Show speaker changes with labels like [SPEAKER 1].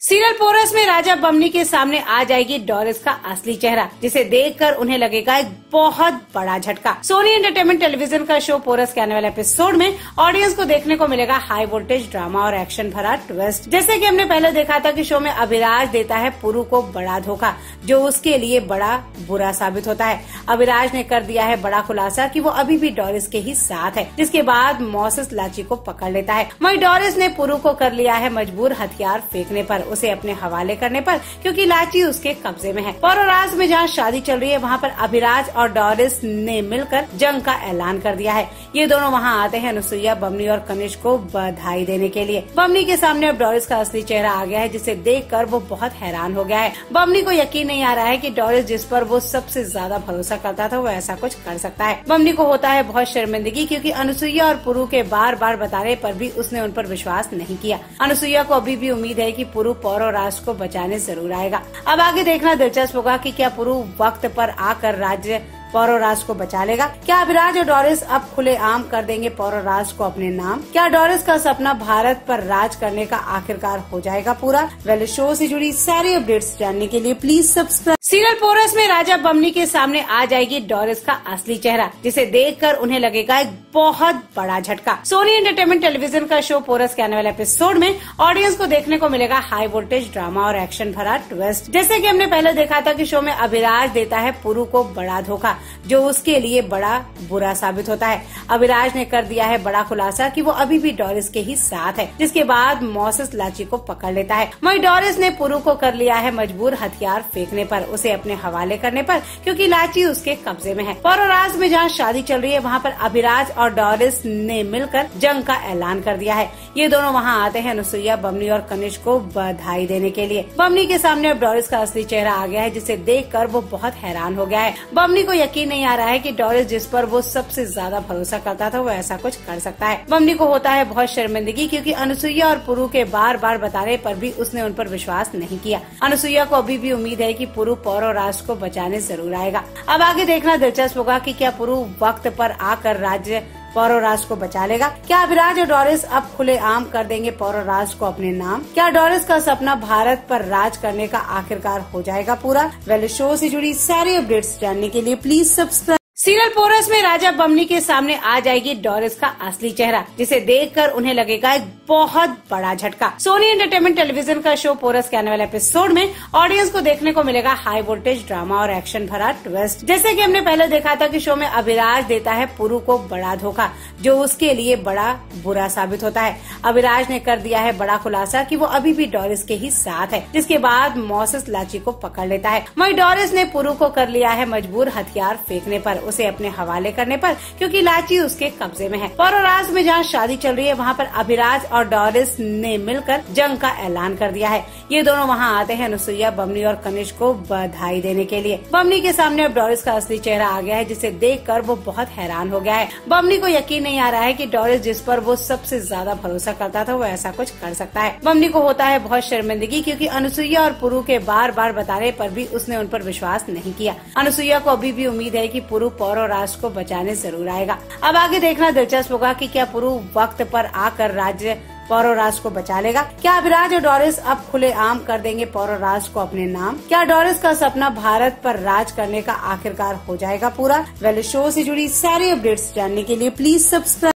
[SPEAKER 1] Serial porous में राजा बमनी के सामने आ जाएगी डोरिस का असली चेहरा, जिसे देखकर उन्हें लगेगा एक बहुत बड़ा झटका। सोनी एंटरटेनमेंट टेलीविजन का शो पोरस के आने वाले एपिसोड में ऑडियंस को देखने को मिलेगा हाई वोल्टेज ड्रामा और एक्शन भरा ट्विस्ट। जैसे कि हमने पहले देखा था कि शो में अभिराज देता है पुरु को बड़ा धोखा, जो उसके लिए बड़ा बुरा साबित होता है। अभिराज ने कर दिया है बड़ा खुलासा कि वो अभी भी डोरिस के ही साथ है, जिसके बाद मोसेस लाची को पकड़ लेता है। वहीं डोरिस ने पुरु को कर लिया है मजबूर हथियार फेंकने पर, उसे अपने हवाले करने पर, क्योंकि लाची उसके कब्जे में है। पौरोराज में जहाँ शादी चल रही है वहाँ पर अभिराज और डोरिस ने मिलकर जंग का ऐलान कर दिया है। ये दोनों वहाँ आते हैं अनुसुईया, बमनी और कनिष्क को बधाई देने के लिए। बमनी के सामने अब डोरिस का असली चेहरा आ गया है, जिसे देखकर वो बहुत हैरान हो गया है। बमनी को यकीन नहीं आ रहा है कि डोरिस जिस पर वो सबसे ज्यादा भरोसा करता था वो ऐसा कुछ कर सकता है। बमनी को होता है बहुत शर्मिंदगी, क्योंकि अनुसुईया और पुरु के बार बार बताने पर भी उसने उन पर विश्वास नहीं किया। अनुसुईया को अभी भी उम्मीद है कि पुरु पौरोराज को बचाने जरूर आएगा। अब आगे देखना दिलचस्प होगा कि क्या पुरु वक्त पर आकर राज्य पौरोराज को बचा लेगा। क्या अभिराज और डोरिस अब खुलेआम कर देंगे पौरोराज को अपने नाम? क्या डोरिस का सपना भारत पर राज करने का आखिरकार हो जाएगा पूरा? वेल, शो से जुड़ी सारी अपडेट्स जानने के लिए प्लीज सब्सक्राइब। सीरियल पोरस में राजा बमनी के सामने आ जाएगी डोरिस का असली चेहरा, जिसे देखकर उन्हें लगेगा एक बहुत बड़ा झटका। सोनी एंटरटेनमेंट टेलीविजन का शो पोरस के आने वाले एपिसोड में ऑडियंस को देखने को मिलेगा हाई वोल्टेज ड्रामा और एक्शन भरा ट्विस्ट। जैसे कि हमने पहले देखा था कि शो में अभिराज देता है पुरु को बड़ा धोखा, जो उसके लिए बड़ा बुरा साबित होता है। अभिराज ने कर दिया है बड़ा खुलासा कि वो अभी भी डोरिस के ही साथ है, जिसके बाद मोसेस लाची को पकड़ लेता है। वहीं डोरिस ने पुरु को कर लिया है मजबूर हथियार फेंकने पर, उसे अपने हवाले करने पर, क्योंकि लाची उसके कब्जे में है। पौरोराज में जहाँ शादी चल रही है वहाँ पर अभिराज और डोरिस ने मिलकर जंग का ऐलान कर दिया है। ये दोनों वहाँ आते हैं अनुसुईया, बमनी और कनिष्क को बधाई देने के लिए। बमनी के सामने अब डोरिस का असली चेहरा आ गया है, जिसे देखकर वो बहुत हैरान हो गया है। बमनी को यकीन नहीं आ रहा है कि डोरिस जिस पर वो सबसे ज्यादा भरोसा करता था वो ऐसा कुछ कर सकता है। बमनी को होता है बहुत शर्मिंदगी, क्योंकि अनुसुईया और पुरु के बार बार बताने पर भी उसने उन पर विश्वास नहीं किया। अनुसुईया को अभी भी उम्मीद है कि पुरु पौरोराज को बचाने जरूर आएगा। अब आगे देखना दिलचस्प होगा कि क्या पुरु वक्त पर आकर राज्य पौरोराज को बचा लेगा। क्या अभिराज और डोरिस अब खुलेआम कर देंगे पौरोराज को अपने नाम? क्या डोरिस का सपना भारत पर राज करने का आखिरकार हो जाएगा पूरा? वेल, शो से जुड़ी सारी अपडेट्स जानने के लिए प्लीज सब्सक्राइब। सीरियल पोरस में राजा बमनी के सामने आ जाएगी डोरिस का असली चेहरा, जिसे देखकर उन्हें लगेगा एक बहुत बड़ा झटका। सोनी एंटरटेनमेंट टेलीविजन का शो पोरस के आने वाले एपिसोड में ऑडियंस को देखने को मिलेगा हाई वोल्टेज ड्रामा और एक्शन भरा ट्विस्ट। जैसे कि हमने पहले देखा था कि शो में अभिराज देता है पुरु को बड़ा धोखा, जो उसके लिए बड़ा बुरा साबित होता है। अभिराज ने कर दिया है बड़ा खुलासा कि वो अभी भी डोरिस के ही साथ है, जिसके बाद मोसेस लाची को पकड़ लेता है। वहीं डोरिस ने पुरु को कर लिया है मजबूर हथियार फेंकने पर, उसे अपने हवाले करने पर, क्योंकि लाची उसके कब्जे में है। पौरोराज में जहाँ शादी चल रही है वहाँ पर अभिराज और डोरिस ने मिलकर जंग का ऐलान कर दिया है। ये दोनों वहाँ आते हैं अनुसुईया, बमनी और कनिष्क को बधाई देने के लिए। बमनी के सामने अब डोरिस का असली चेहरा आ गया है, जिसे देखकर वो बहुत हैरान हो गया है। बमनी को यकीन नहीं आ रहा है कि डोरिस जिस पर वो सबसे ज्यादा भरोसा करता था वो ऐसा कुछ कर सकता है। बमनी को होता है बहुत शर्मिंदगी, क्योंकि अनुसुईया और पुरु के बार बार बताने पर भी उसने उन पर विश्वास नहीं किया। अनुसुईया को अभी भी उम्मीद है कि पुरु पौरोराज को बचाने जरूर आएगा। अब आगे देखना दिलचस्प होगा कि क्या पुरु वक्त पर आकर राज्य पौरोराज को बचा लेगा। क्या अभिराज और डोरिस अब खुलेआम कर देंगे पौरोराज को अपने नाम? क्या डोरिस का सपना भारत पर राज करने का आखिरकार हो जाएगा पूरा? वेल, शो से जुड़ी सारी अपडेट्स जानने के लिए प्लीज सब्सक्राइब।